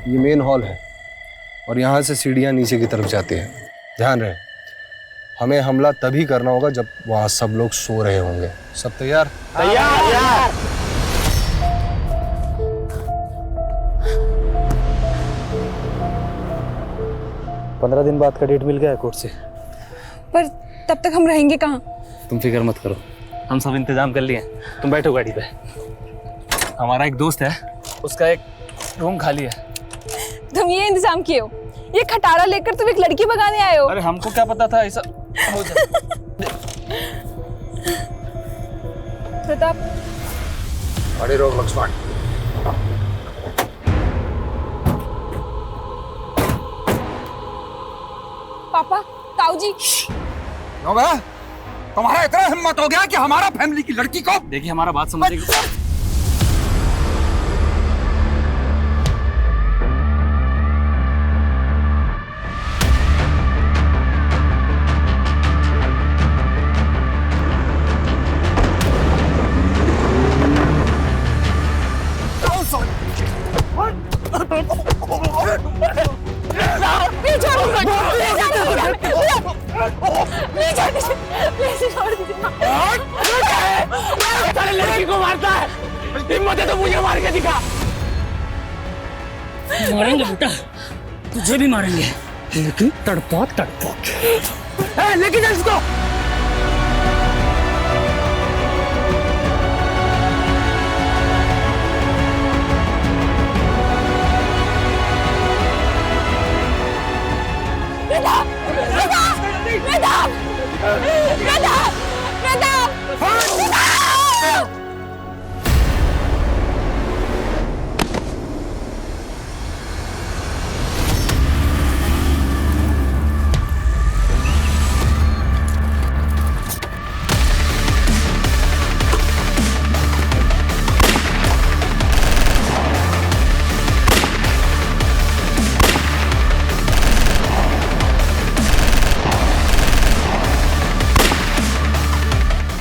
ये main hall है और यहाँ से सीढ़ियाँ नीचे की तरफ जाती हैं। ध्यान रहे, हमें हमला तभी करना होगा जब वहाँ सब लोग सो रहे होंगे। सब तैयार? तैयार। 15 दिन बाद का डेट मिल गया है कोर्ट से। पर तब तक हम रहेंगे कहाँ? तुम फिक्र मत करो, हम सब इंतजाम कर लिए। तुम बैठो गाड़ी पे। हमारा एक दोस्त है, उसका एक रूम खाली है। तुम ये इंतजाम किए हो? ये खटारा लेकर तुम एक लड़की भगाने आए हो? अरे हमको क्या पता था ऐसा हो जाए। प्रताप, गाड़ी रोक लक्ष्मण। पापा, ताऊ जी। तुम्हारा इतना हिम्मत हो गया कि हमारा फैमिली की लड़की को। देखिए हमारा बात समझिए। लड़की को मारता है, हिम्मत है तो मुझे मार के दिखा। मारेंगे बेटा, तुझे भी मारेंगे, लेकिन तड़पा लेकिन इसको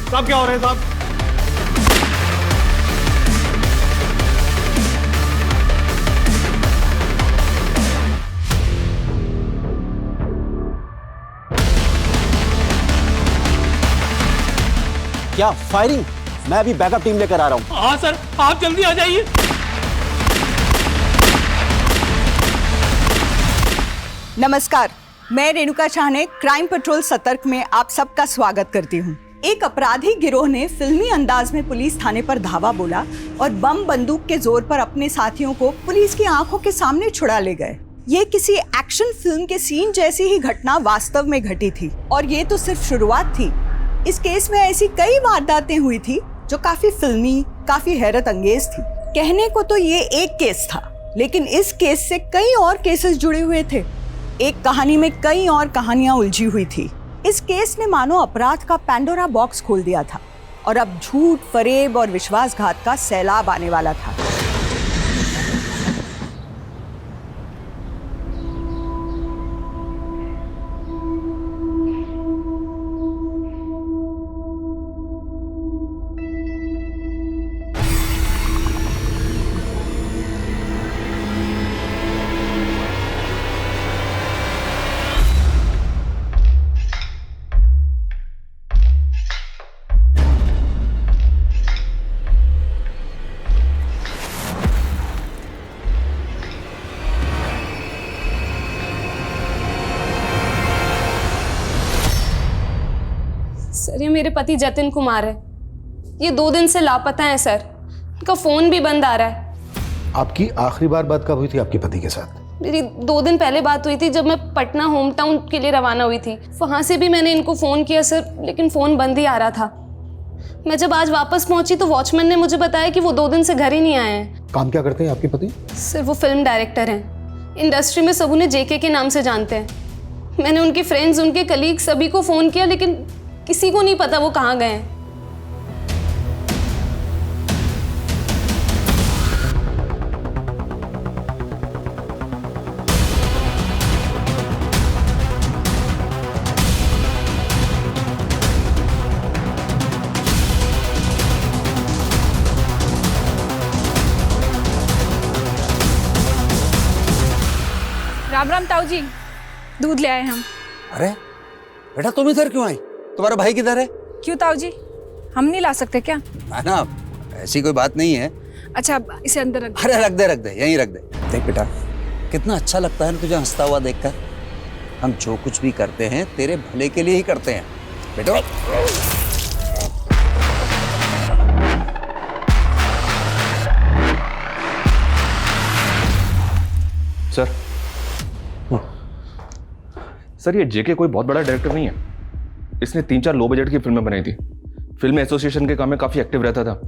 साहब क्या हो रहे हैं साहब? क्या फायरिंग? मैं अभी बैकअप टीम लेकर आ रहा हूं। हाँ सर, आप जल्दी आ जाइए। नमस्कार, मैं रेणुका शाहने क्राइम पेट्रोल सतर्क में आप सबका स्वागत करती हूँ। एक अपराधी गिरोह ने फिल्मी अंदाज में पुलिस थाने पर धावा बोला और बम बंदूक के जोर पर अपने साथियों को पुलिस की आंखों के सामने छुड़ा ले गए। ये किसी एक्शन फिल्म के सीन जैसी ही घटना वास्तव में घटी थी और ये तो सिर्फ शुरुआत थी। इस केस में ऐसी कई वारदातें हुई थी जो काफी फिल्मी, काफी हैरत अंगेज थी। कहने को तो ये एक केस था, लेकिन इस केस से कई और केसेस जुड़े हुए थे। एक कहानी में कई और कहानियां उलझी हुई थी। इस केस ने मानो अपराध का पैंडोरा बॉक्स खोल दिया था और अब झूठ, फरेब और विश्वासघात का सैलाब आने वाला था। सर, ये मेरे पति जतिन कुमार है। ये 2 दिन से लापता है सर। उनका फोन भी बंद आ रहा है। आपकी आखिरी बार बात कब हुई थी आपके पति के साथ? मेरी 2 दिन पहले बात हुई थी, जब मैं पटना होम टाउन के लिए रवाना हुई थी। वहाँ से भी मैंने इनको फ़ोन किया सर, लेकिन फ़ोन बंद ही आ रहा था। मैं जब आज वापस पहुंची तो वॉचमैन ने मुझे बताया कि वो 2 दिन से घर ही नहीं आए हैं। काम क्या करते हैं आपके पति? सर, वो फिल्म डायरेक्टर हैं। इंडस्ट्री में सब उन्हें जेके के नाम से जानते हैं। मैंने उनके फ्रेंड्स, उनके कलीग सभी को फ़ोन किया, लेकिन किसी को नहीं पता वो कहाँ गए हैं। राम राम ताऊ जी, दूध ले आए हम। अरे बेटा तुम इधर क्यों आई? तुम्हारा भाई किधर है? क्यों ताऊ जी, हम नहीं ला सकते क्या? ना ऐसी कोई बात नहीं है। अच्छा इसे अंदर रख। अरे रख दे यहीं रख दे। देख बेटा कितना अच्छा लगता है ना तुझे हंसता हुआ देखकर। हम जो कुछ भी करते हैं तेरे भले के लिए ही करते हैं बेटा। सर ये जेके कोई बहुत बड़ा डायरेक्टर नहीं है। इसने 3-4 लो बजट की फिल्में बनाई थी। फिल्म एसोसिएशन के काम में काफी एक्टिव रहता था,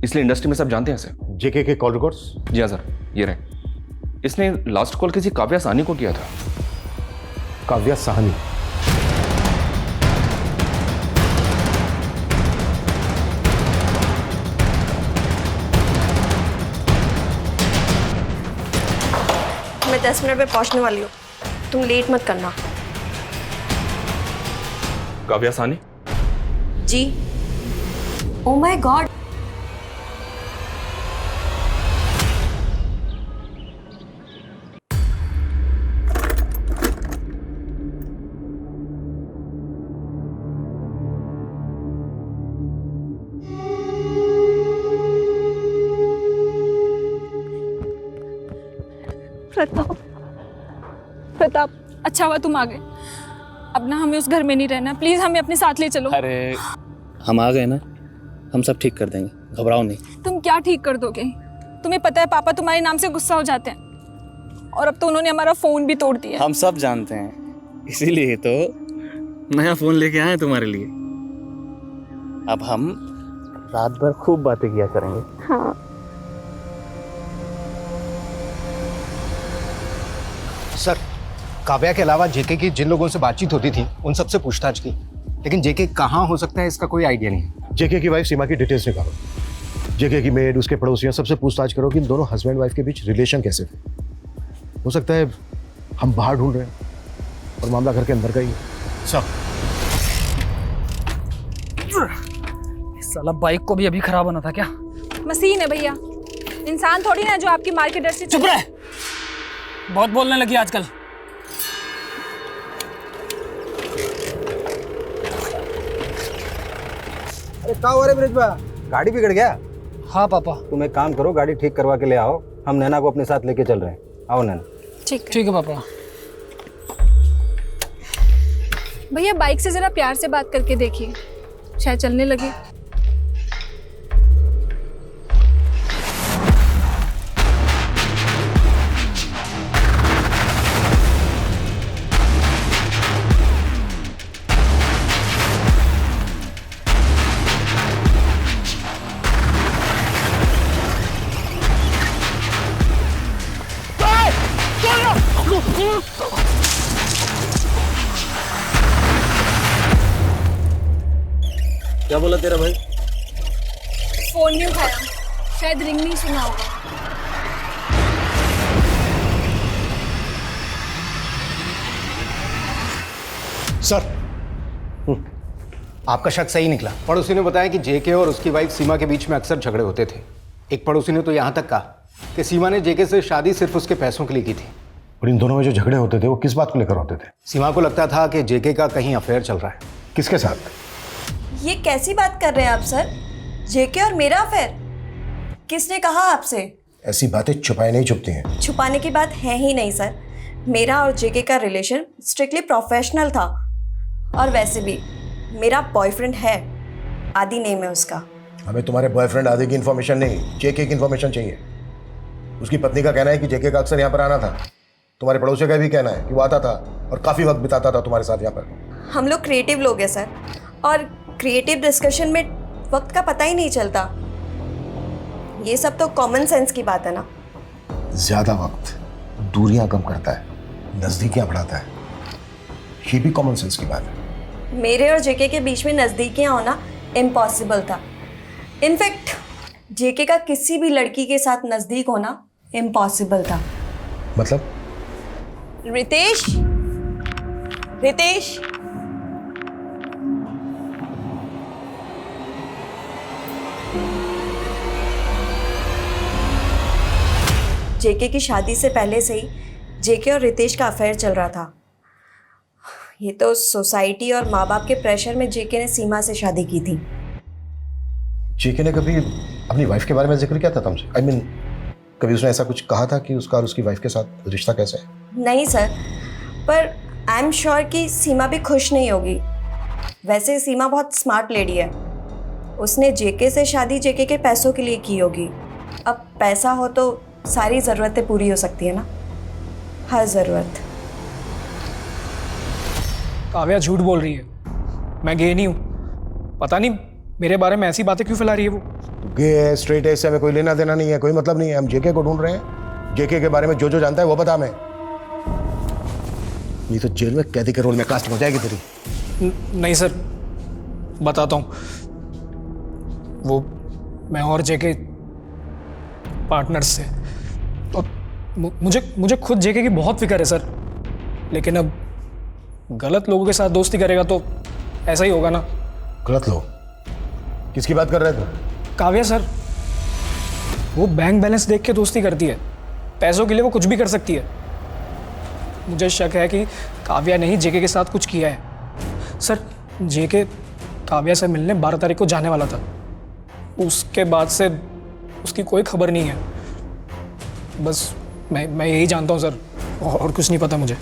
इसलिए इंडस्ट्री में सब जानते हैं इसे। जेके के कॉल रिकॉर्ड्स? जी हाँ सर, ये रहे। इसने लास्ट कॉल किसी काव्या साहनी को किया था। काव्या साहनी? मैं 10 मिनट में पहुंचने वाली हूँ, तुम लेट मत करना। काव्या साहनी? जी। ओ माय गॉड, प्रताप अच्छा हुआ तुम आ गए। अब ना हमें उस घर में नहीं रहना, प्लीज हमें अपने साथ ले चलो। अरे हम आ गए ना, हम सब ठीक कर देंगे, घबराओ नहीं। तुम क्या ठीक कर दोगे? तुम्हें पता है पापा तुम्हारे नाम से गुस्सा हो जाते हैं, और अब तो उन्होंने हमारा फोन भी तोड़ दिया। हम सब जानते हैं, इसीलिए तो नया फोन लेके आए तुम्हारे लिए। अब हम रात भर खूब बातें किया करेंगे। हाँ। सर काव्या के अलावा जेके की जिन लोगों से बातचीत होती थी उन सबसे पूछताछ की, लेकिन जेके कहाँ हो सकता है इसका कोई आइडिया नहीं। जेके की वाइफ सीमा की डिटेल्स निकालो। जेके की मेड, उसके पड़ोसियों, सबसे पूछताछ करो कि इन दोनों हस्बैंड वाइफ के बीच रिलेशन कैसे थे। हो सकता है हम बाहर ढूंढ रहे हैं और मामला घर के अंदर का ही है। सब साला बाइक को भी अभी खराब होना था क्या? मशीन है भैया, इंसान थोड़ी ना जो आपकी मार के डर से। चुप रहे, बहुत बोलने लगी आजकल। अरे क्या हो रहा है ब्रिजबा? गाड़ी बिगड़ गया? हाँ पापा। तुम एक काम करो, गाड़ी ठीक करवा के ले आओ, हम नैना को अपने साथ लेके चल रहे हैं। आओ नैना। ठीक है पापा। भैया बाइक से जरा प्यार से बात करके देखिए, शायद चलने लगे। क्या बोला तेरा भाई? फोन नहीं उठाया, शायद रिंग नहीं सुना होगा। सर आपका शक सही निकला। पड़ोसी ने बताया कि जेके और उसकी वाइफ सीमा के बीच में अक्सर झगड़े होते थे। एक पड़ोसी ने तो यहाँ तक कहा कि सीमा ने जेके से शादी सिर्फ उसके पैसों के लिए की थी। और इन दोनों में जो झगड़े होते थे वो किस बात को लेकर होते थे? सीमा को लगता था कि जेके का कहीं अफेयर चल रहा है। किसके साथ? ये कैसी बात कर रहे हैं आप सर? जेके और मेरा अफेयर? किसने कहा आपसे? ऐसी बातें छुपाए नहीं चुपती हैं। छुपाने की बात है ही नहीं सर। मेरा और जेके का रिलेशन स्ट्रिक्टली प्रोफेशनल था, और वैसे भी मेरा बॉयफ्रेंड है, आदि नेम है उसका। हमें तुम्हारे बॉयफ्रेंड आदि की इन्फॉर्मेशन नहीं, जेके की इन्फॉर्मेशन चाहिए। उसकी पत्नी का कहना है कि जेके का अक्सर यहाँ पर आना था। तुम्हारे पड़ोसी का भी कहना है कि वो आता था और काफ़ी वक्त बिताता था तुम्हारे साथ यहाँ पर। हम लोग क्रिएटिव लोग हैं सर, और क्रिएटिव डिस्कशन में वक्त का पता ही नहीं चलता। ये सब तो कॉमन सेंस की बात है ना। ज्यादा वक्त दूरियां कम करता है, नजदीकियां बढ़ाता है, ये भी कॉमन सेंस की बात है। मेरे और जेके के बीच में नज़दीकियाँ होना इम्पॉसिबल था। इनफैक्ट जेके का किसी भी लड़की के साथ नज़दीक होना इम्पॉसिबल था। मतलब? रितेश, रितेश, जेके की शादी से पहले से ही जेके और रितेश का अफेयर चल रहा था। ये तो सोसाइटी और माँ बाप के प्रेशर में जेके ने सीमा से शादी की थी। जेके ने कभी अपनी वाइफ के बारे में जिक्र किया था तुमसे? आई मीन कभी उसने ऐसा कुछ कहा था कि उसका और उसकी वाइफ के साथ रिश्ता कैसा है? नहीं सर, पर आई एम श्योर कि सीमा भी खुश नहीं होगी। वैसे सीमा बहुत स्मार्ट लेडी है। उसने जेके से शादी जेके के पैसों के लिए की होगी। अब पैसा हो तो सारी ज़रूरतें पूरी हो सकती है ना, हर ज़रूरत। काव्या झूठ बोल रही है, मैं गे नहीं हूँ। पता नहीं मेरे बारे में ऐसी बातें क्यों फैला रही है वो। गे है, स्ट्रेट है, इससे हमें कोई लेना देना नहीं है, कोई मतलब नहीं है। हम जेके को ढूंढ रहे हैं। जेके के बारे में जो जो जानता है वो बता हमें, नहीं तो जेल में कैदी के रोल में कास्ट हो जाएगी तेरी। नहीं सर, बताता हूँ। वो मैं और जेके पार्टनर्स से, और मुझे खुद जेके की बहुत फिक्र है सर। लेकिन अब गलत लोगों के साथ दोस्ती करेगा तो ऐसा ही होगा ना। गलत लोग? किसकी बात कर रहे थे? काव्या सर, वो बैंक बैलेंस देख के दोस्ती करती है। पैसों के लिए वो कुछ भी कर सकती है। मुझे शक है कि काव्या ने ही जेके के साथ कुछ किया है। सर, जेके काव्या से मिलने 12 तारीख को जाने वाला था। उसके बाद से उसकी कोई खबर नहीं है। बस मैं यही जानता हूँ सर, और कुछ नहीं पता मुझे।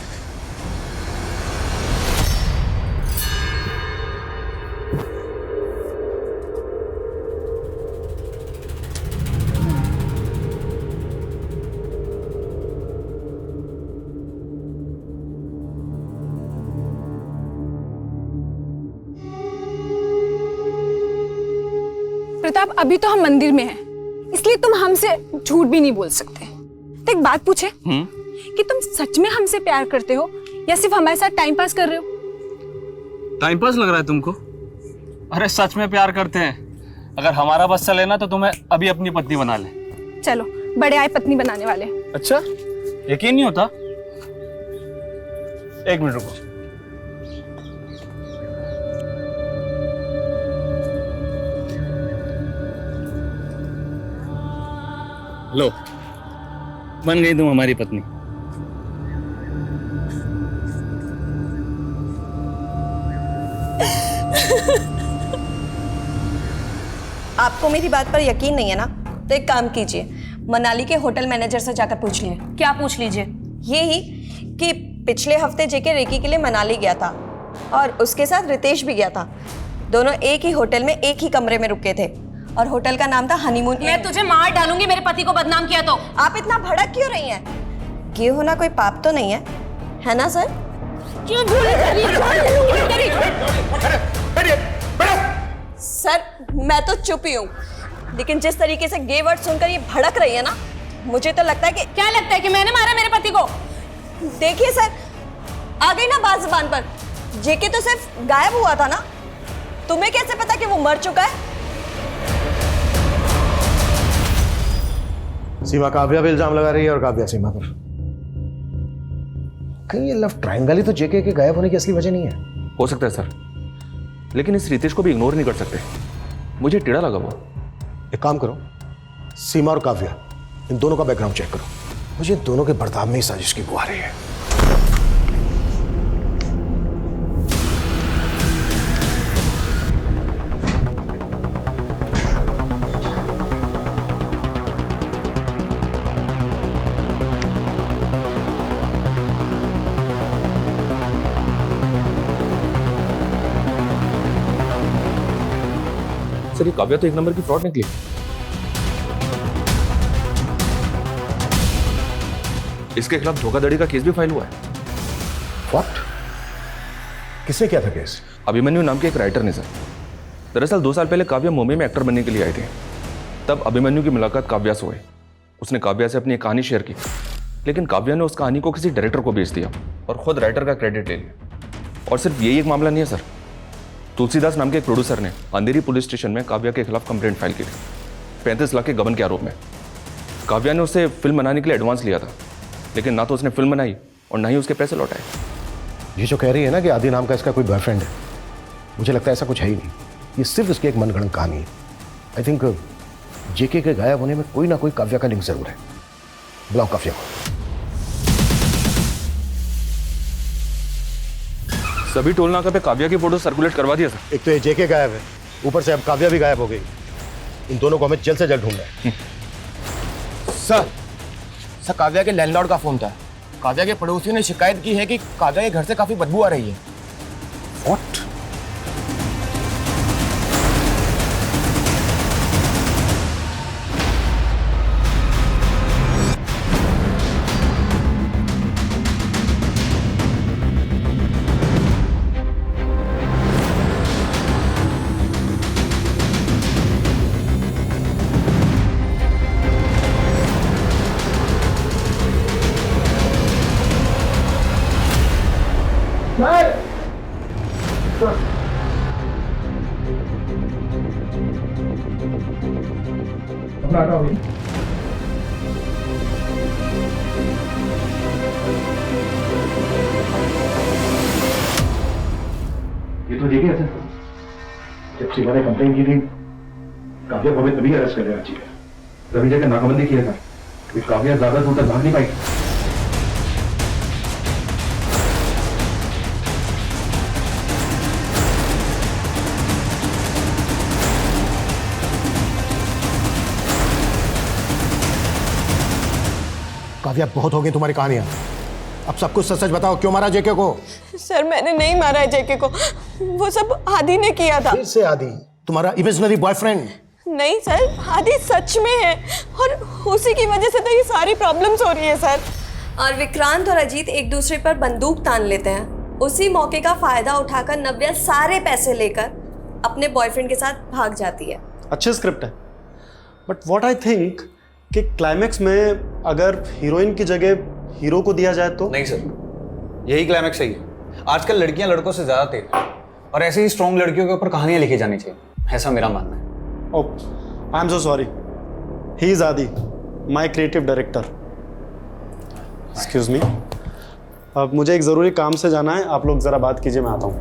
प्रताप, अभी तो हम मंदिर में हैं, इसलिए तुम हमसे झूठ भी नहीं बोल सकते। तो एक बात पूछे कि तुम सच में हमसे प्यार करते हो या सिर्फ हमारे साथ टाइम पास कर रहे हो? टाइम पास लग रहा है तुमको? अरे सच में प्यार करते हैं। अगर हमारा बस चले ना तो तुम्हें अभी अपनी पत्नी बना ले। चलो, बड़े आए पत्नी बनाने वाले। अच्छा, यकीन नहीं होता? एक मिनट रुको। लो, बन गई तुम हमारी पत्नी। आपको मेरी बात पर यकीन नहीं है ना, तो एक काम कीजिए, मनाली के होटल मैनेजर से जाकर पूछ लिए। क्या पूछ लीजिए? ये ही कि पिछले हफ्ते जेके रेकी के लिए मनाली गया था और उसके साथ रितेश भी गया था। दोनों एक ही होटल में एक ही कमरे में रुके थे और होटल का नाम था हनीमून। मैं तुझे मार डालूंगी मेरे पति को बदनाम किया तो। आप इतना भड़क क्यों रही हैं? ये होना कोई पाप तो नहीं है ना सर? क्यों सर, मैं तो चुप ही हूँ, लेकिन जिस तरीके से गे वर्ड सुनकर ये भड़क रही है ना, मुझे तो लगता है कि क्या लगता है कि मैंने मारा मेरे पति को? देखिए सर, आ गई ना बात जुबान पर। जेके तो सिर्फ गायब हुआ था ना, तुम्हें कैसे पता कि वो मर चुका है? सीमा काव्या पे इल्जाम लगा रही है और काव्या सीमा पर। कहीं ये लव ट्रायंगल ही तो जेके के गायब होने की असली वजह नहीं है? हो सकता है सर, लेकिन इस रितेश को भी इग्नोर नहीं कर सकते। मुझे टेढ़ा लगा वो। एक काम करो, सीमा और काव्या, इन दोनों का बैकग्राउंड चेक करो। मुझे इन दोनों के बर्ताव में ही साजिश की बू आ रही है। सर, ये काव्या तो एक नंबर की फ्रॉड निकली। इसके खिलाफ धोखाधड़ी का केस भी फाइल हुआ है। व्हाट? किसने किया था केस? अभिमन्यु नाम के एक राइटर ने सर। दरअसल 2 साल पहले काव्या मुंबई में एक्टर बनने के लिए आए थे। तब अभिमन्यु की मुलाकात काव्या से हुई। उसने काव्या से अपनी एक कहानी शेयर की, लेकिन काव्या ने उस कहानी को किसी डायरेक्टर को बेच दिया और खुद राइटर का क्रेडिट ले लिया। और सिर्फ यही एक मामला नहीं है सर, तुलसीदास नाम के एक प्रोड्यूसर ने अंधेरी पुलिस स्टेशन में काव्या के खिलाफ कंप्लेंट फाइल की थी 35 लाख के गबन के आरोप में। काव्या ने उससे फिल्म बनाने के लिए एडवांस लिया था, लेकिन ना तो उसने फिल्म बनाई और ना ही उसके पैसे लौटाए। ये जो कह रही है ना कि आदि नाम का इसका कोई बॉयफ्रेंड है, मुझे लगता है ऐसा कुछ है ही नहीं। ये सिर्फ इसकी एक मनगढ़ंत कहानी है। आई थिंक जेके के गायब होने में कोई ना कोई काव्या का लिंक जरूर है। बुलाओ काव्या को। सभी टोल नाका पे काव्या की फोटो सर्कुलेट करवा दिया सर। एक तो ये जेके गायब है, ऊपर से अब काव्या भी गायब हो गई। इन दोनों को हमें जल्द से जल्द ढूंढना है। सर काव्या के लैंडलॉर्ड का फोन था। काव्या के पड़ोसियों ने शिकायत की है कि काव्या के घर से काफी बदबू आ रही है। What? ये तो देखिए सर, जब सीमा ने कंप्लेन की थी काव्या को हमें तभी अरेस्ट कर लेना चाहिए। तभी जाकर नाकाबंदी किया था कि काव्या ज्यादा दूर तक भाग नहीं पाई। काव्या बहुत हो गई तुम्हारी कहानियां, अब सब कुछ सच सच बताओ, क्यों मारा जेके को? सर मैंने नहीं मारा है जेके को, वो सब आदि ने किया था। फिर से आदि, तुम्हारा इमेजिनरी बॉयफ्रेंड? नहीं सर, आदि सच में है और उसी की वजह से तो ये सारी प्रॉब्लम्स हो रही है सर। और विक्रांत और अजीत एक दूसरे पर बंदूक तान लेते हैं। उसी मौके का फायदा उठाकर नव्या सारे पैसे लेकर अपने बॉयफ्रेंड के साथ भाग जाती है। अच्छी स्क्रिप्ट है, बट व्हाट आई थिंक कि क्लाइमैक्स में अगर हीरोइन की जगह हीरो को दिया जाए तो। नहीं सर, यही क्लाइमैक्स सही है। आजकल लड़कियां लड़कों से ज्यादा तेज हैं और ऐसे ही स्ट्रॉन्ग लड़कियों के ऊपर कहानियां लिखी जानी चाहिए, ऐसा मेरा मानना है। Oh, I am so sorry. He is Aadi, my creative director. Excuse me, अब मुझे एक ज़रूरी काम से जाना है, आप लोग ज़रा बात कीजिए, मैं आता हूँ।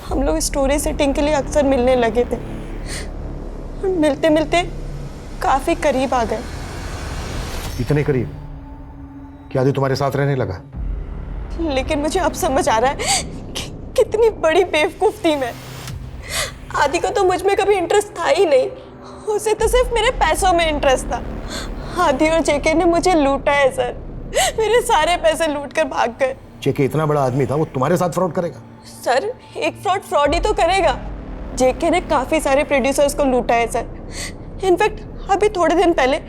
हम लोग स्टोरी सेटिंग के लिए अक्सर मिलने लगे थे। मिलते मिलते काफी करीब आ गए। इतने करीब कि आदि तुम्हारे साथ रहने लगा? लेकिन मुझे अब समझ आ रहा है कि कितनी बड़ी बेवकूफ थी मैं। आदि को तो मुझ में कभी इंटरेस्ट था ही नहीं, उसे तो सिर्फ मेरे पैसों में इंटरेस्ट था। आदि और जेके ने मुझे लूटा है सर, मेरे सारे पैसे लूट कर भाग गए। जेके इतना बड़ा आदमी था, वो तुम्हारे साथ फ्रॉड करेगा? सर एक फ्रॉड ही तो करेगा। जेके ने काफी सारे प्रोड्यूसर्स को लूटा है सर। इनफैक्ट अभी थोड़े दिन पहले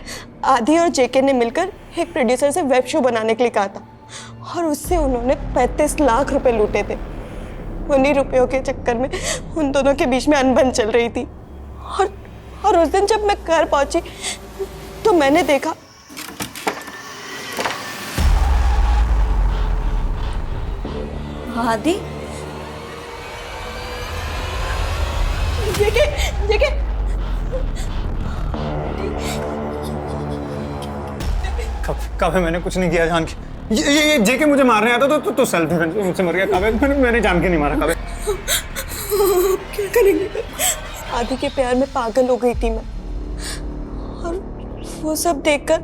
आदि और जेके ने मिलकर एक प्रोड्यूसर से वेब शो बनाने के लिए कहा था और उससे उन्होंने 35 लाख रुपए लूटे थे। उन्हीं रुपयों के चक्कर में उन दोनों के बीच में अनबन चल रही थी। और उस दिन जब मैं घर पहुंची तो मैंने देखा आदि। जेके काव्या, मैंने कुछ नहीं किया जान के। ये जेके मुझे मारने आता तो सेल्फ डिफेंस मुझसे मर गया। काव्या, मैंने जान के नहीं मारा। काव्या क्या करेंगे? आदि के प्यार में पागल हो गई थी मैं, और वो सब देखकर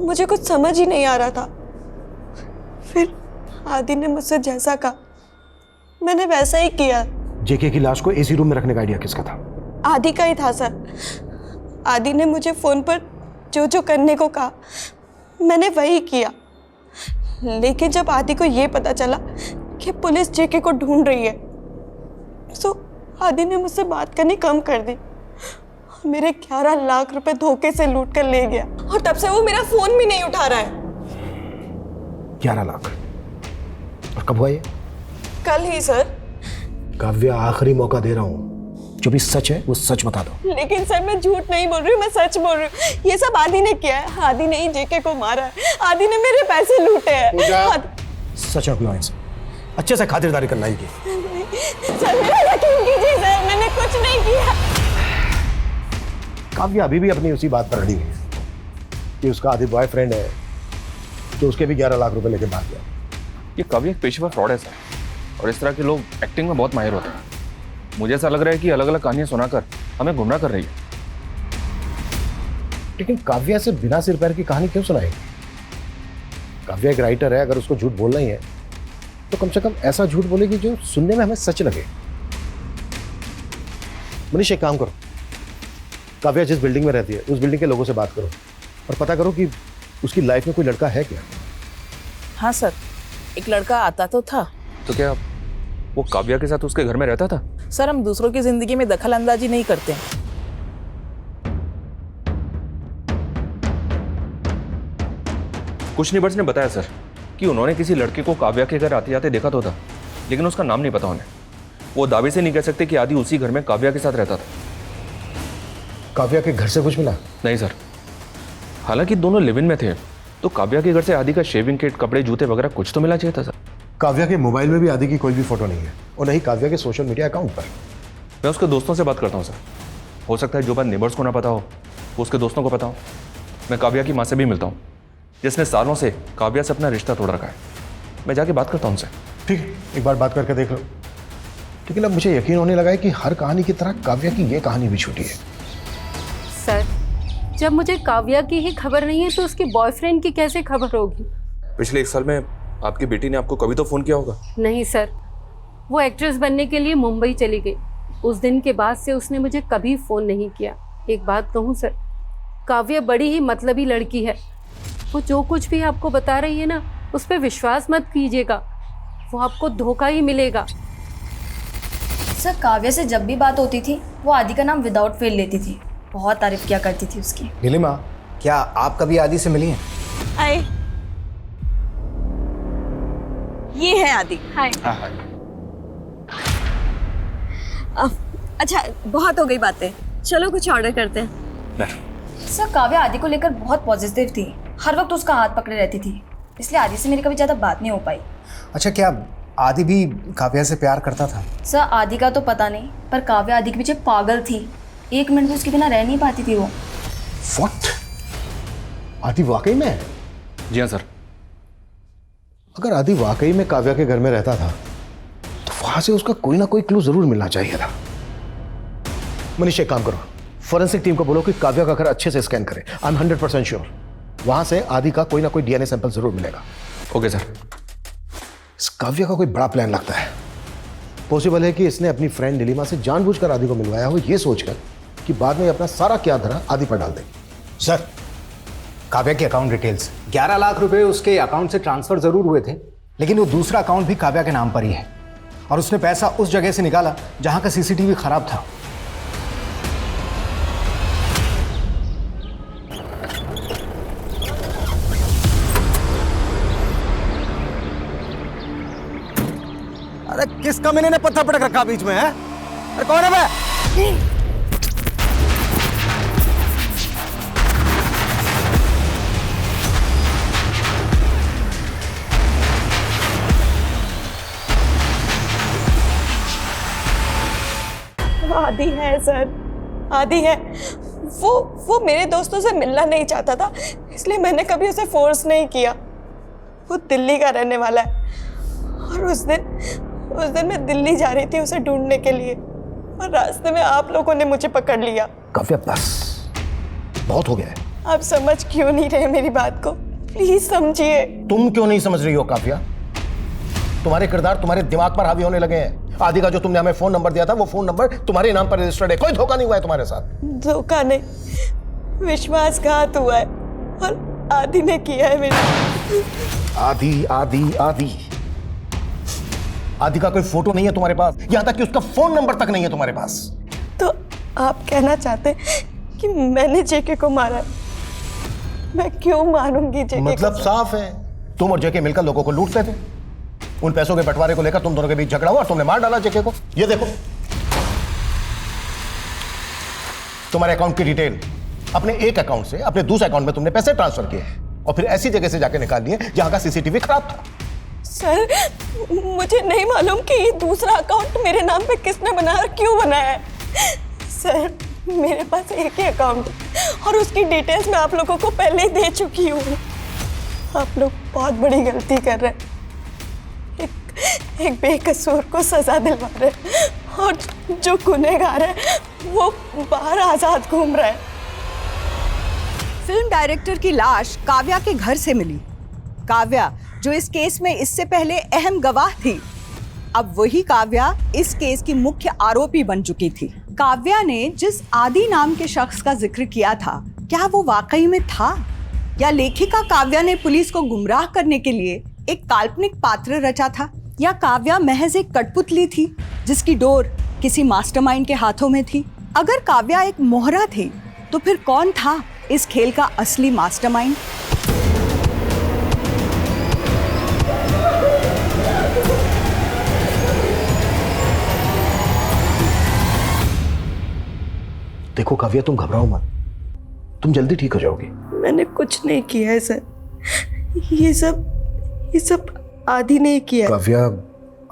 मुझे कुछ समझ ही नहीं आ रहा था। फिर आदि ने मुझसे जैसा कहा मैंने वैसा ही किया। जेके की लाश को एसी रूम में रखने का आइडिया किसका था? आदि का ही था सर। आदि ने मुझे फोन पर जो जो करने को कहा मैंने वही किया। लेकिन जब आदि को ये पता चला कि पुलिस जेके को ढूंढ रही है तो आदि ने मुझसे बात करनी कम कर दी। मेरे 11 लाख रुपए धोखे से लूट कर ले गया और तब से वो मेरा फोन भी नहीं उठा रहा है। 11 लाख? और कब हुआ ये? कल ही सर। काव्या, आखिरी मौका दे रहा हूँ, जो भी सच है वो सच बता दो। लेकिन सर मैं झूठ नहीं बोल रही हूँ, मैं सच बोल रही हूँ। ये सब आदि ने किया है। आदि ने ही जेके को मारा है। आदि ने मेरे पैसे लूटे हैं। सच है, इनसे अच्छे से खातिरदारी करना ही की। सर मेरा यकीन कीजिए सर, मैंने कुछ नहीं किया। काव्या अभी भी अपनी उसी बात पर अड़ी है कि उसका आदि बॉयफ्रेंड है जो उसके भी 11 लाख रुपए लेके भाग गया। ये काव्या एक पेशेवर फ्रॉड है सर, और इस तरह के लोग एक्टिंग में बहुत माहिर होते हैं। मुझे ऐसा लग रहा है कि अलग अलग कहानियां सुनाकर हमें गुमराह कर रही है। लेकिन काव्या से बिना सिर पैर की कहानी क्यों सुनाएगी? काव्या एक राइटर है, अगर उसको झूठ बोलना ही है तो कम से कम ऐसा झूठ बोलेगी जो सुनने में हमें सच लगे। मनीष एक काम करो, काव्या जिस बिल्डिंग में रहती है उस बिल्डिंग के लोगों से बात करो और पता करो कि उसकी लाइफ में कोई लड़का है क्या। हाँ सर, एक लड़का आता तो था। तो क्या वो काव्या के साथ उसके घर में रहता था? सर हम दूसरों की जिंदगी में दखल अंदाजी नहीं करते हैं। कुछ नेबर्स ने बताया सर कि उन्होंने किसी लड़के को काव्या के घर आते जाते देखा तो था, लेकिन उसका नाम नहीं पता उन्हें। वो दावे से नहीं कह सकते कि आदि उसी घर में काव्या के साथ रहता था। काव्या के घर से कुछ मिला? नहीं सर, हालांकि दोनों लिव इन में थे, तो काव्या के घर से आदि का शेविंग किट, कपड़े, जूते वगैरह कुछ तो मिला चाहिए था सर। काव्या के मोबाइल में भी आदि की कोई भी फोटो नहीं है और नहीं काव्या के सोशल मीडिया अकाउंट पर। मैं उसके दोस्तों से बात करता हूँ सर, हो सकता है जो बात नेबर्स को ना पता हो वो उसके दोस्तों को पता हो। मैं काव्या की माँ से भी मिलता हूँ, जिसने सालों से काव्या से अपना रिश्ता तोड़ रखा है। मैं जाके बात करता हूँ उनसे। ठीक है, एक बार बात करके देख लो। लेकिन अब मुझे यकीन होने लगा है कि हर कहानी की तरह काव्या की ये कहानी भी छोटी है। सर, जब मुझे काव्या की ही खबर नहीं है तो उसके बॉयफ्रेंड की कैसे खबर होगी? पिछले 1 साल में आपकी बेटी ने आपको कभी तो फोन किया होगा? नहीं सर, वो एक्ट्रेस बनने के लिए मुंबई चली गई। उस दिन के बाद से उसने मुझे कभी फ़ोन नहीं किया। एक बात कहूँ सर, काव्या बड़ी ही मतलबी लड़की है। वो जो कुछ भी आपको बता रही है ना, उस पर विश्वास मत कीजिएगा, वो आपको धोखा ही मिलेगा। सर काव्या से जब भी बात होती थी वो आदि का नाम विदाउट फेल लेती थी, बहुत तारीफ किया करती थी उसकी। नीलिमा, क्या आप कभी आदि से मिली हैं? आए, ये है आदि। हाय। अच्छा बहुत हो गई बातें, चलो कुछ ऑर्डर करते हैं। सर काव्या आदि को लेकर बहुत पॉजिटिव थी, हर वक्त उसका हाथ पकड़े रहती थी, इसलिए आदि से मेरी कभी ज़्यादा बात नहीं हो पाई। अच्छा, क्या आदि भी काव्या से प्यार करता था? सर आदि का तो पता नहीं, पर काव्या आदि के पीछे पागल थी। 1 मिनट भी उसके बिना रह नहीं पाती थी वो। What? आदि वाकई में है? जी हाँ सर। अगर आदि वाकई में काव्या के घर में रहता था तो वहां से उसका कोई ना कोई क्लू जरूर मिलना चाहिए था। मनीष एक काम करो, फॉरेंसिक टीम को बोलो कि काव्या का घर अच्छे से स्कैन करे। आई एम 100% श्योर वहां से आदि का कोई ना कोई डीएनए सैंपल जरूर मिलेगा। Okay sir. इस काव्या का कोई बड़ा प्लान लगता है। पॉसिबल है कि इसने अपनी फ्रेंड नीलिमा से जानबूझकर आदि को मिलवाया हो, ये सोचकर कि बाद में अपना सारा क्या धरा आदि पर डाल दे। सर, काव्या की अकाउंट डिटेल्स 11 लाख रुपए उसके अकाउंट से ट्रांसफर जरूर हुए थे, लेकिन वो दूसरा अकाउंट भी काव्या के नाम पर ही है और उसने पैसा उस जगह से निकाला जहां का सीसीटीवी खराब था। अरे किस कमीने ने पत्थर पटक रखा बीच में है? अरे कौन है बे? आदि है सर, आदि है। वो मेरे दोस्तों से मिलना नहीं चाहता था, इसलिए मैंने कभी उसे फोर्स नहीं किया। वो दिल्ली का रहने वाला है और उस दिन मैं दिल्ली जा रही थी उसे ढूंढने के लिए और रास्ते में आप लोगों ने मुझे पकड़ लिया। काव्या बस, बहुत हो गया है। आप समझ क्यों नहीं रहे मेरी बात को? प्लीज समझिए। तुम क्यों नहीं समझ रही हो काव्या? तुम्हारे किरदार तुम्हारे दिमाग पर हावी होने लगे हैं। आदि का जो तुमने हमें फोन नंबर दिया था वो फोन नंबर तुम्हारे नाम पर रजिस्टर्ड है। कोई धोखा नहीं हुआ है तुम्हारे साथ। धोखा नहीं, विश्वासघात हुआ है और आदि ने किया है मेरे। आदि आदि आदि आदि का कोई फोटो नहीं है तुम्हारे पास, यहां तक कि उसका फोन नंबर तक नहीं है तुम्हारे पास। तो आप कहना चाहते कि मैंने जेके को मारा? मैं क्यों मारूंगी जेके? मतलब साफ है, तुम और जेके मिलकर लोगों को लूटते थे। उन पैसों के बंटवारे को लेकर तुम दोनों के बीच झगड़ा हुआ और तुमने मार डाला जेके को। ये देखो तुम्हारे अकाउंट की डिटेल, अपने एक अकाउंट से अपने दूसरे अकाउंट में तुमने पैसे ट्रांसफर किए और फिर ऐसी जगह से जाके निकाल लिए जहां का सीसीटीवी खराब था। सर मुझे नहीं मालूम कि ये दूसरा अकाउंट मेरे नाम पे किसने बनाया और क्यों बनाया है। सर मेरे पास एक ही अकाउंट और उसकी डिटेल्स मैं आप लोगों को पहले ही दे चुकी हूँ। आप लोग बहुत बड़ी गलती कर रहे हैं। एक बेकसूर को सजा दिलवा रहे हैं और जो गुनहगार है वो बाहर आजाद घूम रहा है। फिल्म डायरेक्टर की लाश काव्या के घर से मिली काव्या, जो इस केस में इससे पहले अहम गवाह थी, अब वही काव्या इस केस की मुख्य आरोपी बन चुकी थी। काव्या ने जिस आदि नाम के शख्स का जिक्र किया था, क्या वो वाकई में था, या लेखिका काव्या ने पुलिस को गुमराह करने के लिए एक काल्पनिक पात्र रचा था, या काव्या महज एक कठपुतली थी जिसकी डोर किसी मास्टरमाइंड के हाथों में थी? अगर काव्या एक मोहरा थी तो फिर कौन था इस खेल का असली मास्टरमाइंड? देखो काव्या, तुम घबराओ मत, तुम जल्दी ठीक हो जाओगी। मैंने कुछ नहीं किया है सर, ये सब आदि ने किया। काव्या,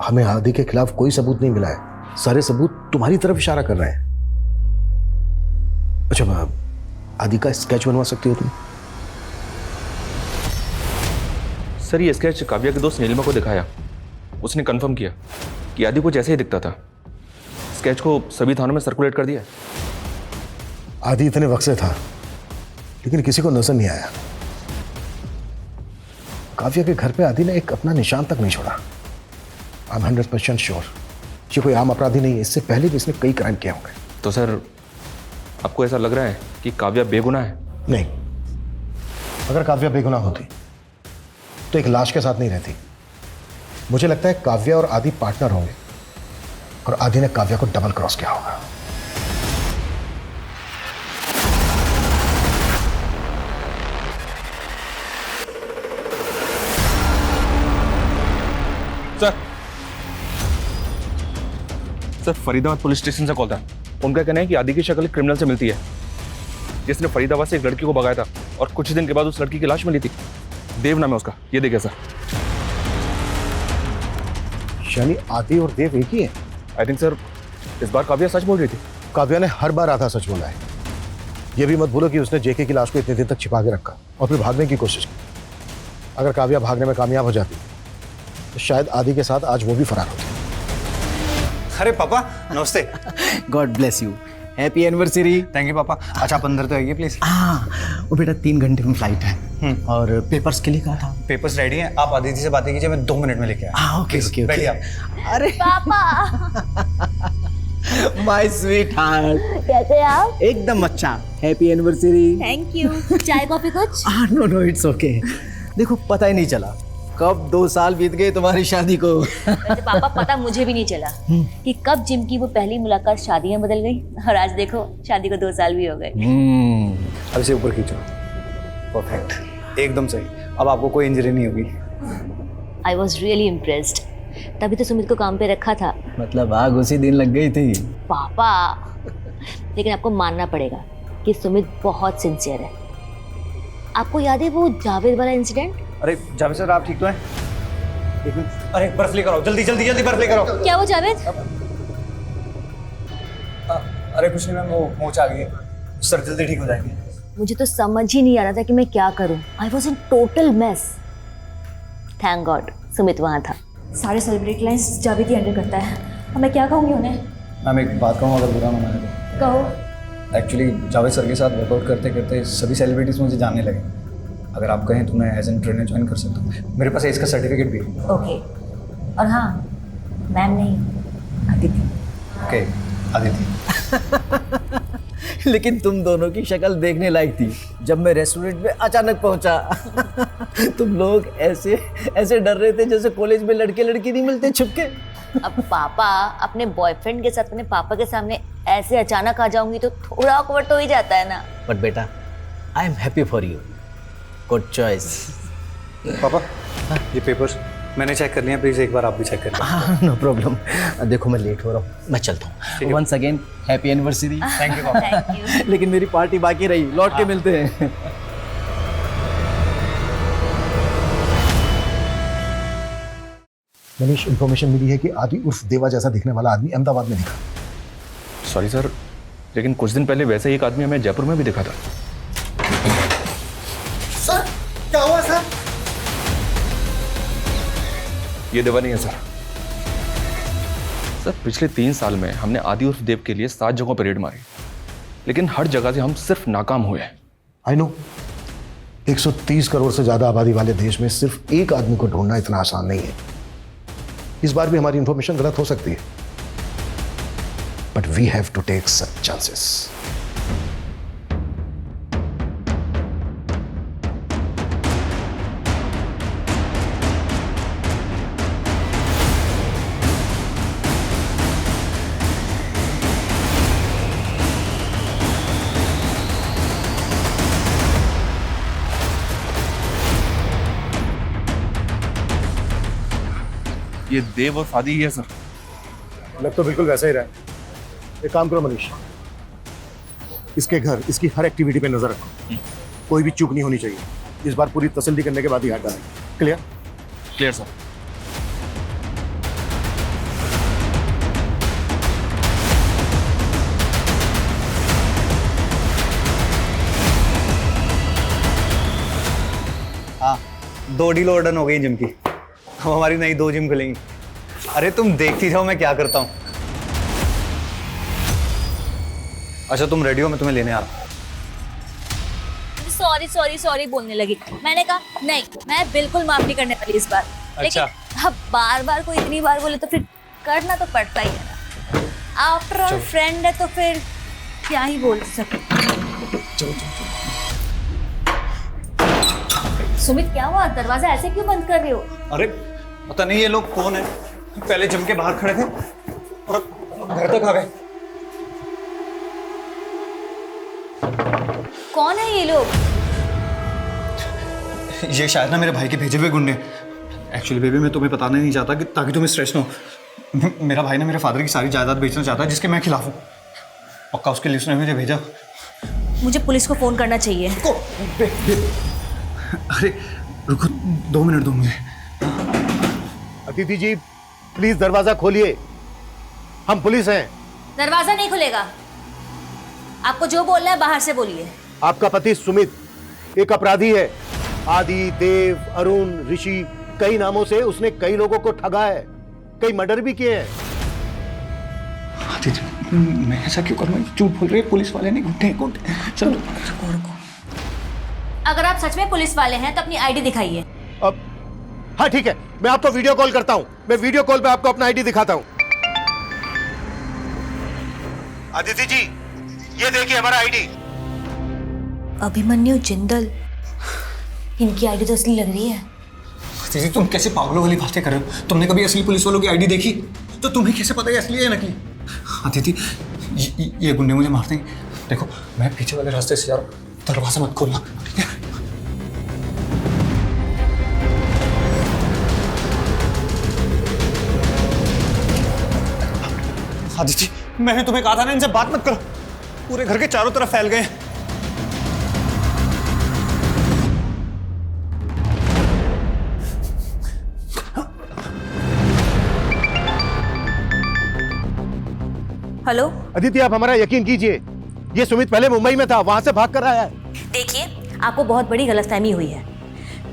हमें आदि के खिलाफ कोई सबूत नहीं मिला है, सारे सबूत तुम्हारी तरफ इशारा कर रहे हैं। अच्छा, आदि का स्केच बनवा सकती हो तुम? सर ये स्केच काव्या के दोस्त नीलिमा को दिखाया, उसने कंफर्म किया कि आदि कुछ ऐसे ही दिखता था। स्केच को सभी थानों में सर्कुलेट कर दिया। आदि इतने वक्त से था लेकिन किसी को नजर नहीं आया। काव्या के घर पे आदि ने एक अपना निशान तक नहीं छोड़ा। आई एम 100% श्योर ये कोई आम अपराधी नहीं है, इससे पहले भी इसने कई क्राइम किए होंगे। तो सर आपको ऐसा लग रहा है कि काव्या बेगुनाह है? नहीं, अगर काव्या बेगुनाह होती तो एक लाश के साथ नहीं रहती। मुझे लगता है काव्या और आदि पार्टनर होंगे और आदि ने काव्या को डबल क्रॉस किया होगा। सर फरीदाबाद पुलिस स्टेशन से कॉल था। उनका कहना है कि आदि की शक्ल क्रिमिनल से मिलती है जिसने फरीदाबाद से एक लड़की को भगाया था और कुछ दिन के बाद उस लड़की की लाश मिली थी। देव नाम है उसका, ये देखिए सर। यानी आदि और देव एक ही है? आई थिंक सर इस बार काव्या सच बोल रही थी। काव्या ने हर बार आधा सच बोला है। यह भी मत भूलो कि उसने जेके की लाश को इतने दिन तक छिपा के रखा और फिर भागने की कोशिश की। अगर काव्या भागने में कामयाब हो जाती तो शायद आदि के साथ आज वो भी फरार होती। अरे पापा नमस्ते। God bless you, happy anniversary. Thank you पापा। अच्छा आप अंदर तो आइए प्लीज। हाँ वो बेटा 3 घंटे में फ्लाइट है और पेपर्स के लिए कहा था। पेपर्स रेडी हैं, आप आदित्य से बातें कीजिए, मैं 2 मिनट में लेके आया। ओके ओके बैठिए आप। अरे पापा माय स्वीट हार्ट, कैसे आप? एकदम अच्छा। Happy anniversary. Thank you. चाय कॉफी कुछ? No no it's okay. देखो पता ही नहीं चला कब 2 साल बीत गए तुम्हारी शादी को। वैसे पापा पता मुझे भी नहीं चला कि कब जिम की वो पहली मुलाकात शादी में बदल गई और आज देखो शादी को 2 साल भी हो गए। अब इसे ऊपर खींचो। परफेक्ट, एकदम सही। अब आपको कोई इंजरी नहीं होगी। I was really impressed. तभी तो सुमित को काम पे रखा था। मतलब आग उसी दिन लग गई थी। पापा लेकिन आपको मानना पड़ेगा कि सुमित बहुत सिंसियर है। आपको याद है वो जावेद वाला इंसिडेंट? अरे जावेद सर आप ठीक तो हैं? एक मिनट, अरे बर्फ लेकर आओ, जल्दी जल्दी जल्दी बर्फ लेकर आओ। क्या वो जावेद? अरे कुछ नहीं मैम, वो मोच आ गई है सर, जल्दी ठीक हो जाएंगे। मुझे तो समझ ही नहीं आ रहा था कि मैं क्या करूं। I was in total mess. Thank God Sumit वहाँ था। सारे सेलिब्रिटी क्लाइंट्स जावेद ही हैंडल करता है। अब मैं क्या कहूँगी उन्हें? मैम एक बात कहूँ अगर बुरा ना माने तो? कहो। एक्चुअली जावेद सर के साथ वर्कआउट करते करते सभी सेलिब्रिटीज मुझे जानने लगे। अगर आप कहें तो मैं एज एन ट्रेनर ज्वाइन कर सकता हूँ। मेरे पास इसका सर्टिफिकेट भी है। ओके। और हाँ मैम नहीं, अदिति। ओके अदिति। लेकिन तुम दोनों की शक्ल देखने लायक थी जब मैं रेस्टोरेंट में अचानक पहुंचा। तुम लोग ऐसे ऐसे डर रहे थे जैसे कॉलेज में लड़के लड़की नहीं मिलते छुपके। अब पापा अपने बॉयफ्रेंड के साथ अपने पापा के सामने ऐसे अचानक आ जाऊंगी तो थोड़ा ऑकवर्ड तो ही जाता है ना। बट बेटा I am happy for you. Good choice. पापा ये पेपर्स मैंने चेक कर लिया, प्लीज एक बार आप भी चेक कर लीजिए। हाँ नो प्रॉब्लम। देखो मैं लेट हो रहा हूँ, मैं चलता हूँ। Once again happy anniversary. Thank you पापा। लेकिन मेरी पार्टी बाकी रही, लौट के मिलते हैं। मनीष, इंफॉर्मेशन मिली है कि आदि उर्फ देवा जैसा दिखने वाला आदमी अहमदाबाद में दिखा। सॉरी सर, लेकिन कुछ दिन पहले वैसे ही एक आदमी हमें जयपुर में भी दिखा था। सर क्या हुआ सर? ये देवा नहीं है सर। सर पिछले 3 साल में हमने आदि उर्फ देव के लिए 7 जगहों पर रेड मारी, लेकिन हर जगह से हम सिर्फ नाकाम हुए हैं। आई नो, 130 करोड़ से ज्यादा आबादी वाले देश में सिर्फ एक आदमी को ढूंढना इतना आसान नहीं है। इस बार भी हमारी इंफॉर्मेशन गलत हो सकती है, but we have to take such chances. ये देव और फादी ही है सर। लग तो बिल्कुल वैसा ही रहा है। एक काम करो मनीष, इसके घर, इसकी हर एक्टिविटी पे नजर रखो, कोई भी चूक नहीं होनी चाहिए। इस बार पूरी तसल्ली करने के बाद ही हाथ डालेंगे। क्लियर? Clear sir. हाँ, 2 डील ऑर्डर हो गई जिम की। अब हमारी नई 2 जिम खुलेंगी। अरे तुम देखती जाओ मैं क्या करता हूँ। अच्छा तुम रेडी हो, मैं तुम्हें लेने आ रहा हूँ। सॉरी सॉरी सॉरी बोलने लगी। मैंने कहा नहीं, मैं बिल्कुल माफ नहीं करने वाली इस बार। अच्छा। लेकिन अब बार बार कोई इतनी बार बोले तो फिर करना तो पड़ता ही है ना। आफ्टर ऑल फ्रेंड है तो फिर क्या ही बोल सके। सुमित क्या हुआ, दरवाजा ऐसे क्यों बंद कर रहे हो? अरे पता नहीं ये लोग कौन है, पहले जिम के बाहर खड़े थे और घर तक आ गए। कौन है ये लोग? ये शायद ना मेरे भाई के भेजे हुए गुंडे। एक्चुअली बेबी मैं तुम्हें बताना नहीं चाहता कि ताकि तुम्हें स्ट्रेस ना हो। मेरा भाई ना मेरे फादर की सारी जायदाद बेचना चाहता है जिसके मैं खिलाफ हूँ। पक्का उसके लिए उसने मुझे भेजा। मुझे पुलिस को फोन करना चाहिए। अरे रुको 2 मिनट दो मुझे। अतिथि जी प्लीज दरवाजा खोलिए, हम पुलिस हैं। दरवाजा नहीं खुलेगा। आपको जो बोलना है बाहर से बोलिए। आपका पति सुमित एक अपराधी है। आदि, देव, अरुण, ऋषि, कई नामों से उसने कई लोगों को ठगा है, कई मर्डर भी किए हैं। मैं ऐसा क्यों करूँ? झूठ बोल रहे हैं, पुलिस वाले नहीं गुंडे। चलो रुको। अगर आप सच में पुलिस वाले हैं तो अपनी आईडी दिखाइए। अब हाँ ठीक है, मैं आपको वीडियो कॉल करता हूँ। मैं वीडियो कॉल पे आपको अपना आईडी दिखाता हूँ। अदिति जी ये देखिए हमारा आईडी। अभिमन्यु जिंदल, इनकी आईडी तो असली लग रही है। दीदी तुम कैसे पागलों वाली बातें कर रहे हो? तुमने कभी असली पुलिस वालों की आईडी देखी? तो तुम्हें कैसे पता है असली है नकली? अदिति ये गुंडे मुझे मार देंगे। देखो मैं पीछे वाले रास्ते से जा रहा हूँ, दरवाजा मत खोलना, ठीक है? आदिति मैंने तुम्हें कहा था ना इनसे बात मत करो, पूरे घर के चारों तरफ फैल गए। हेलो अदिति आप हमारा यकीन कीजिए, ये सुमित पहले मुंबई में था, वहां से भाग कर आया है। देखिए आपको बहुत बड़ी गलतफहमी हुई है।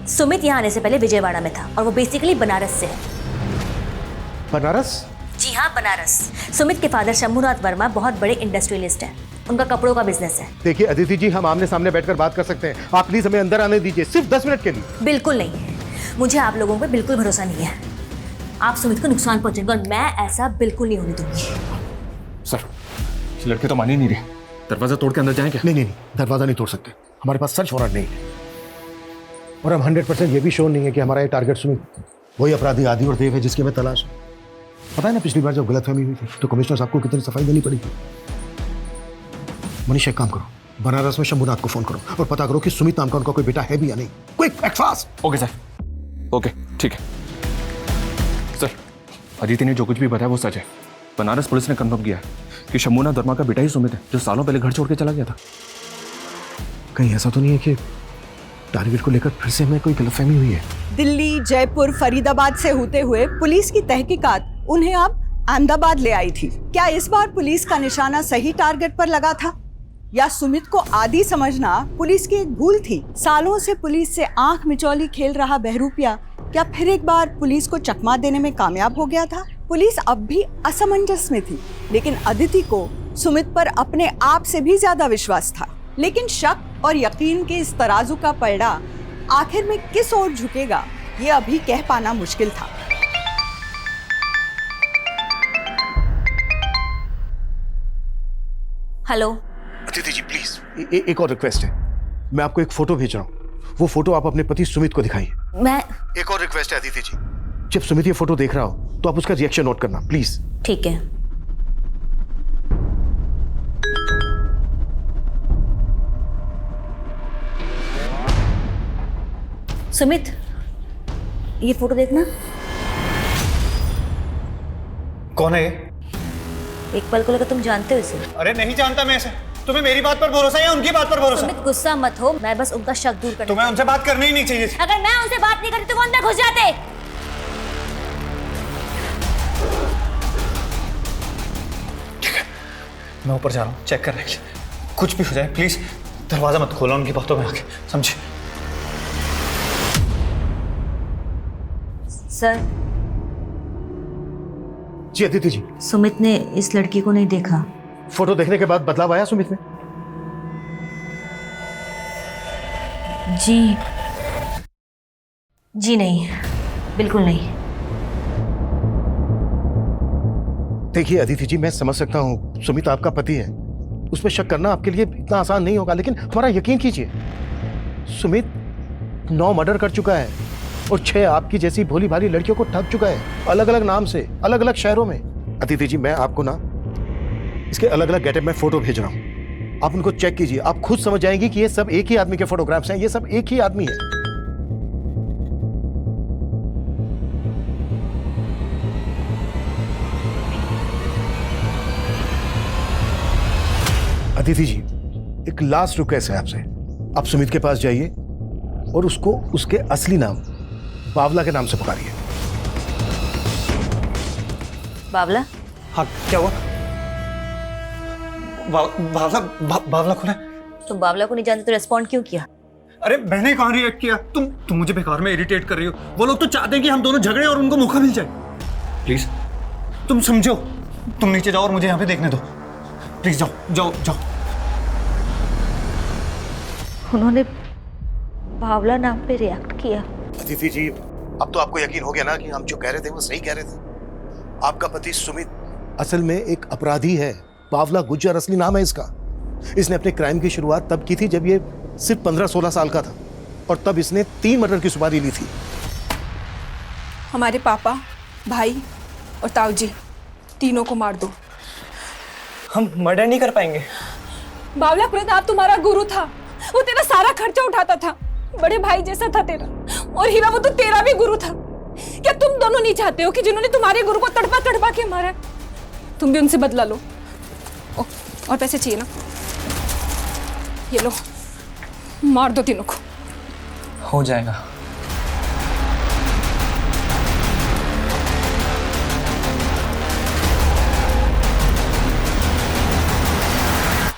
सुमित यहाँ आने से पहले विजयवाड़ा में था और वो बेसिकली बनारस से है। बनारस? जी हाँ बनारस। सुमित के फादर शंभुनाथ वर्मा बहुत बड़े इंडस्ट्रियलिस्ट हैं, उनका कपड़ों का बिजनेस है। देखिए अदिति जी हम आमने सामने बैठकर बात कर सकते हैं, आप प्लीज हमें अंदर आने दीजिए सिर्फ 10 मिनट के लिए। बिल्कुल नहीं, मुझे आप लोगों पे बिल्कुल भरोसा नहीं है। आप सुमित को नुकसान पहुंचेगा और मैं ऐसा बिल्कुल नहीं होने दूंगी। सर ये लड़के तो मान ही नहीं रहे, दरवाजा तोड़ के अंदर जाएं क्या? नहीं, दरवाजा नहीं तोड़ सकते, हमारे पास सर्च वारंट नहीं है और हम 100% ये भी श्योर नहीं है कि हमारा ये टारगेट सुमित वही अपराधी आदि और देव है जिसकी हमें तलाश है। पता है ना पिछली बार जब गलतफहमी हुई थी तो कमिश्नर साहब को कितनी सफाई देनी पड़ी थी। मनीष एक काम करो, बनारस में शंभुनाथ को फोन करो और पता करो कि सुमित नाम का उनका कोई बेटा है भी या नहीं। Quick act fast. Okay sir, okay ठीक है सर। अदिति ने जो कुछ भी बताया वो सच है। बनारस पुलिस ने कंफर्म किया कि शंभुनाथ वर्मा का बेटा ही सुमित है जो सालों पहले घर छोड़ के चला गया था। कहीं ऐसा तो नहीं है कि टारगेट को लेकर फिर से हमें कोई गलतफहमी हुई है? दिल्ली, जयपुर, फरीदाबाद से होते हुए पुलिस की तहकीकात उन्हें अब अहमदाबाद ले आई थी। क्या इस बार पुलिस का निशाना सही टारगेट पर लगा था या सुमित को आदी समझना पुलिस की एक भूल थी? सालों से पुलिस से आंख मिचौली खेल रहा बहरूपिया क्या फिर एक बार पुलिस को चकमा देने में कामयाब हो गया था? पुलिस अब भी असमंजस में थी, लेकिन अदिति को सुमित पर अपने आप से भी ज्यादा विश्वास था। लेकिन शक और यकीन के इस तराजू का पलड़ा आखिर में किस ओर झुकेगा, ये अभी कह पाना मुश्किल था। हेलो अदिति जी प्लीज, एक और रिक्वेस्ट है। मैं आपको एक फोटो भेज रहा हूँ, वो फोटो आप अपने पति सुमित को दिखाइए। मैं एक और रिक्वेस्ट है अदिति जी, जब सुमित ये फोटो देख रहा हो तो आप उसका रिएक्शन नोट करना प्लीज। ठीक है। सुमित, ये फोटो देखना। कौन है ये? एक पल को लगा तुम जानते हो इसे। अरे नहीं जानता मैं इसे। तुम्हें मेरी बात पर भरोसा है या उनकी बात पर भरोसा? सुमित गुस्सा मत हो, मैं बस उनका शक दूर कर। तुम्हें उनसे बात करनी ही नहीं चाहिए। अगर मैं उनसे बात नहीं करती तो वो अंदर घुस जाते। ठीक है, मैं ऊपर जा रहा हूँ चेक करने के लिए। कुछ भी हो जाए प्लीज दरवाजा मत खोलो उनकी बातों में आके, समझे? सर। जी अदिति जी। सुमित ने इस लड़की को नहीं देखा। फोटो देखने के बाद बदलाव आया सुमित में? जी नहीं, बिल्कुल नहीं। देखिए अदिति जी, मैं समझ सकता हूँ सुमित आपका पति है, उस पर शक करना आपके लिए इतना आसान नहीं होगा, लेकिन हमारा यकीन कीजिए, सुमित 9 मर्डर कर चुका है और 6 आपकी जैसी भोली भाली लड़कियों को ठग चुका है, अलग अलग नाम से, अलग अलग शहरों में। अदिति जी, मैं आपको ना इसके अलग अलग गेटअप में फोटो भेज रहा हूँ, आप उनको चेक कीजिए, आप खुद समझ जाएंगे कि ये सब एक ही आदमी के फोटोग्राफ्स हैं, ये सब एक ही आदमी है। अदिति जी, एक लास्ट रिक्वेस्ट है आपसे, आप सुमित के पास जाइए और उसको उसके असली नाम बावला के नाम से पुकारिए। बावला? हाँ, क्या हुआ? बावला कौन है? तुम बावला को नहीं जानते तो रेस्पॉन्ड क्यों किया? अरे मैंने कहाँ रिएक्ट किया? तुम मुझे बेकार में इरिटेट कर रही हो। वो लोग तो चाहते हैं कि हम दोनों झगड़े और उनको मौका मिल जाए। प्लीज तुम समझो, तुम नीचे जाओ और मुझे यहाँ पे देखने दो। प्लीज जाओ जाओ जाओ। उन्होंने बावला नाम पे रिएक्ट किया। अदिति जी, अब तो आपको यकीन हो गया ना कि हम जो कह रहे थे वो सही कह रहे थे। आपका पति सुमित असल में एक अपराधी है, बावला गुज्जर असली नाम है इसका। इसने अपने क्राइम की शुरुआत तब की थी जब ये सिर्फ 15-16 साल का था और तब इसने 3 मर्डर की सुपारी ली थी। हमारे पापा, भाई और ताऊ जी तीनों को मार दो। हम मर्डर नहीं कर पाएंगे। बावला प्रताप तुम्हारा गुरु था, वो तेरा सारा खर्चा उठाता था, बड़े भाई जैसा था तेरा। और हीरा, वो तो तेरा भी गुरु था। क्या तुम दोनों नहीं चाहते हो कि जिन्होंने तुम्हारे गुरु को तड़पा तड़पा के मारा, तुम भी उनसे बदला लो? और पैसे चाहिए ना? ये लो, मार दो तीनों को। हो जाएगा।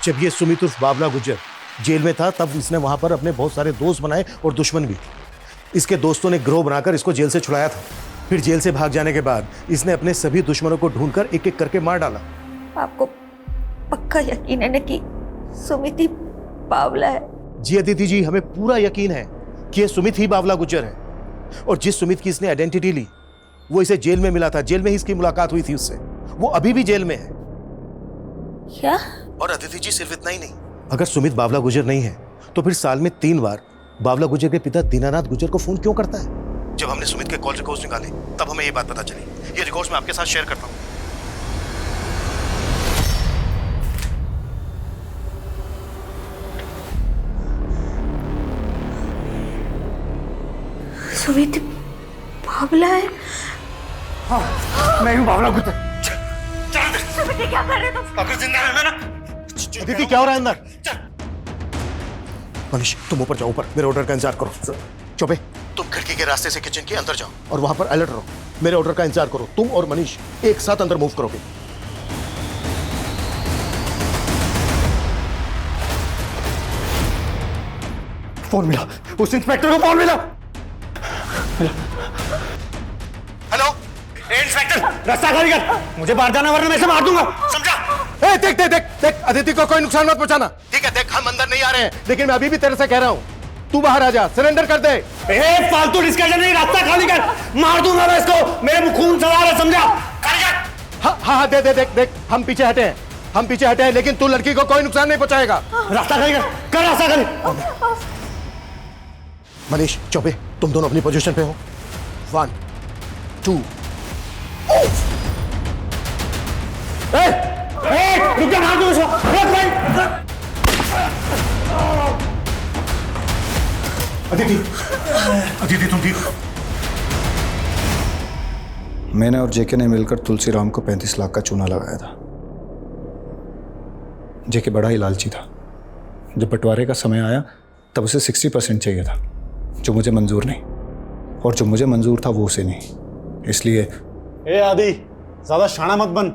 जब ये सुमित उर्फ बावला गुज्जर जेल में था तब इसने वहां पर अपने बहुत सारे दोस्त बनाए और दुश्मन भी। इसके दोस्तों ने गिरोह बनाकर इसको जेल से छुड़ाया था। फिर जेल से भाग जाने के बाद इसने अपने सभी दुश्मनों को ढूंढकर एक एक करके मार डाला। आपको पक्का यकीन है ना कि सुमित ही बावला है? जी अदिति जी, हमें पूरा यकीन है कि ये सुमित ही बावला गुज्जर है। और जिस सुमित की इसने आइडेंटिटी ली वो इसे जेल में मिला था, जेल में ही इसकी मुलाकात हुई थी उससे। वो अभी भी जेल में है। क्या? और अदिति जी, सिर्फ इतना ही नहीं, अगर सुमित बावला गुज्जर नहीं है तो फिर साल में 3 बार बावला गुज्जर के पिता दीनानाथ गुज्जर को फोन क्यों करता है? जब हमने सुमित के कॉल रिकॉर्ड्स निकाले तब हमें ये बात पता चली। ये रिकॉर्ड्स मैं आपके साथ शेयर करता हूँ। सुमित बावला है? हाँ, मैं हूँ बावला गुज्जर। सुमित, क्या कर रहे हो तुम? अगर जिंदा रहना ना। अदिति, क्या हो रहा है अंदर? मनीष, तुम ऊपर जाओ, ऊपर मेरे ऑर्डर का इंतजार करो। चौबे, तुम खिड़की के रास्ते से किचन के अंदर जाओ और वहां पर अलर्ट रहो। मेरे ऑर्डर का इंतजार करो। तुम और मनीष एक साथ अंदर मूव करोगे। फोन मिला, उस इंस्पेक्टर को फोन मिला। हेलो इंस्पेक्टर, रास्ता खाली कर, मुझे बाहर जाना वरना मैं इसे मार दूंगा, समझा? देख देख देख देख, अदिति को कोई नुकसान मत पहुंचाना। ठीक है देख, हम अंदर नहीं आ रहे हैं, लेकिन मैं अभी भी तेरे से कह रहा हूं, तू बाहर आ जा, सरेंडर कर दे। फालतू डिस्कशन नहीं, रास्ता खाली कर, मार दूंगा मैं इसको, मेरे में खून सवार है, समझा? हाँ हाँ दे दे, देख देख, हम पीछे हटे हैं, हम पीछे हटे हैं, लेकिन तू लड़की को कोई नुकसान नहीं पहुंचाएगा। रास्ता खाली कर रास्ता खाली। मनीष, चौबे, तुम दोनों अपनी पोजीशन पे हो। 1 2 रुक जा, मार दूं इसको, रुक भाई। अदिति, अदिति तुम ठीक? मैंने और जेके ने मिलकर तुलसीराम को 35 लाख का चूना लगाया था। जेके बड़ा ही लालची था। जब बंटवारे का समय आया तब उसे 60% चाहिए था, जो मुझे मंजूर नहीं, और जो मुझे मंजूर था वो उसे नहीं। इसलिए ए आदि, ज्यादा शाना मत बन,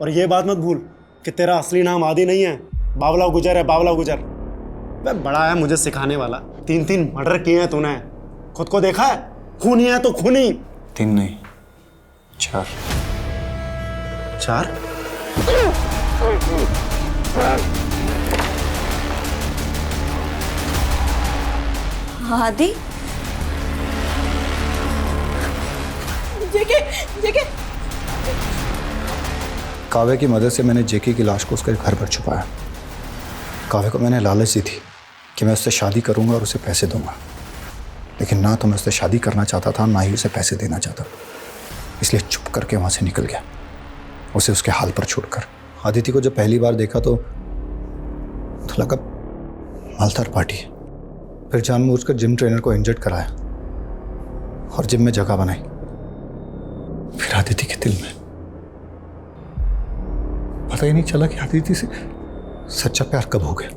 और ये बात मत भूल कि तेरा असली नाम आदि नहीं है, बावला गुजर है, बावला गुजर। मैं बड़ा है मुझे सिखाने वाला। 3 मर्डर किए हैं तूने, खुद को देखा है? खूनी है तो खूनी। 3 नहीं 4। 4? आदि, जेके, जेके। काव्या की मदद से मैंने जेके की लाश को उसके घर पर छुपाया। काव्या को मैंने लालच दी थी कि मैं उससे शादी करूंगा और उसे पैसे दूंगा, लेकिन ना तो मैं उससे शादी करना चाहता था, ना ही उसे पैसे देना चाहता, इसलिए चुप करके वहाँ से निकल गया, उसे उसके हाल पर छोड़कर। आदिति को जब पहली बार देखा तो लगा मालदार पार्टी है। फिर जानबूझकर जिम ट्रेनर को इंजर्ड कराया और जिम में जगह बनाई। फिर आदिति के दिल में पता ही नहीं चला कि आदिति से सच्चा प्यार कब हो गया।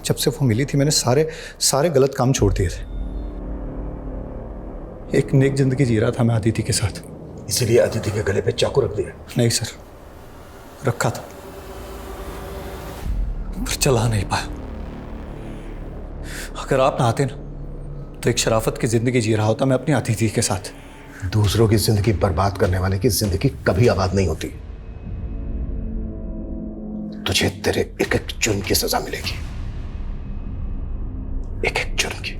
जब से वो मिली थी मैंने सारे गलत काम छोड़ दिए थे। एक नेक जिंदगी जी रहा था मैं आदिति के साथ। इसीलिए आदिति के गले पे चाकू रख दिया? नहीं सर, रखा था पर चला नहीं पाया। अगर आप ना आते ना तो एक शराफत की जिंदगी जी रहा होता मैं अपनी अतिथि के साथ। दूसरों की जिंदगी बर्बाद करने वाले की जिंदगी कभी आबाद नहीं होती। तुझे तेरे एक एक जुर्म की सजा मिलेगी, एक एक जुर्म की।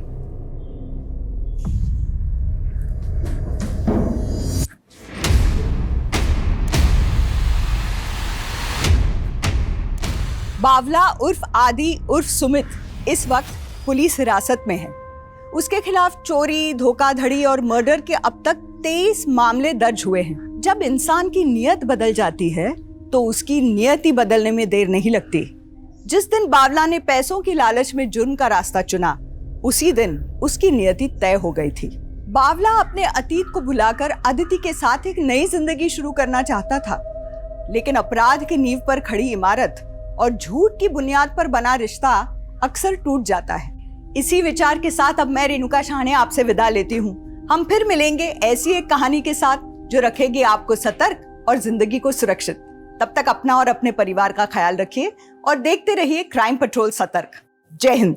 बावला उर्फ आदि उर्फ सुमित इस वक्त पुलिस हिरासत में है। उसके खिलाफ चोरी, धोखाधड़ी और मर्डर के अब तक 23 मामले दर्ज हुए हैं। जब इंसान की नियत बदल जाती है तो उसकी नियति बदलने में देर नहीं लगती। जिस दिन बावला ने पैसों की लालच में जुर्म का रास्ता चुना, उसी दिन उसकी नियति तय हो गई थी। बावला अपने अतीत को भुलाकर अदिति के साथ एक नई जिंदगी शुरू करना चाहता था, लेकिन अपराध की नींव पर खड़ी इमारत और झूठ की बुनियाद पर बना रिश्ता अक्सर टूट जाता है। इसी विचार के साथ अब मैं रेणुका शाहने आपसे विदा लेती हूँ। हम फिर मिलेंगे ऐसी एक कहानी के साथ जो रखेगी आपको सतर्क और जिंदगी को सुरक्षित। तब तक अपना और अपने परिवार का ख्याल रखिए और देखते रहिए क्राइम पेट्रोल सतर्क। जय हिंद।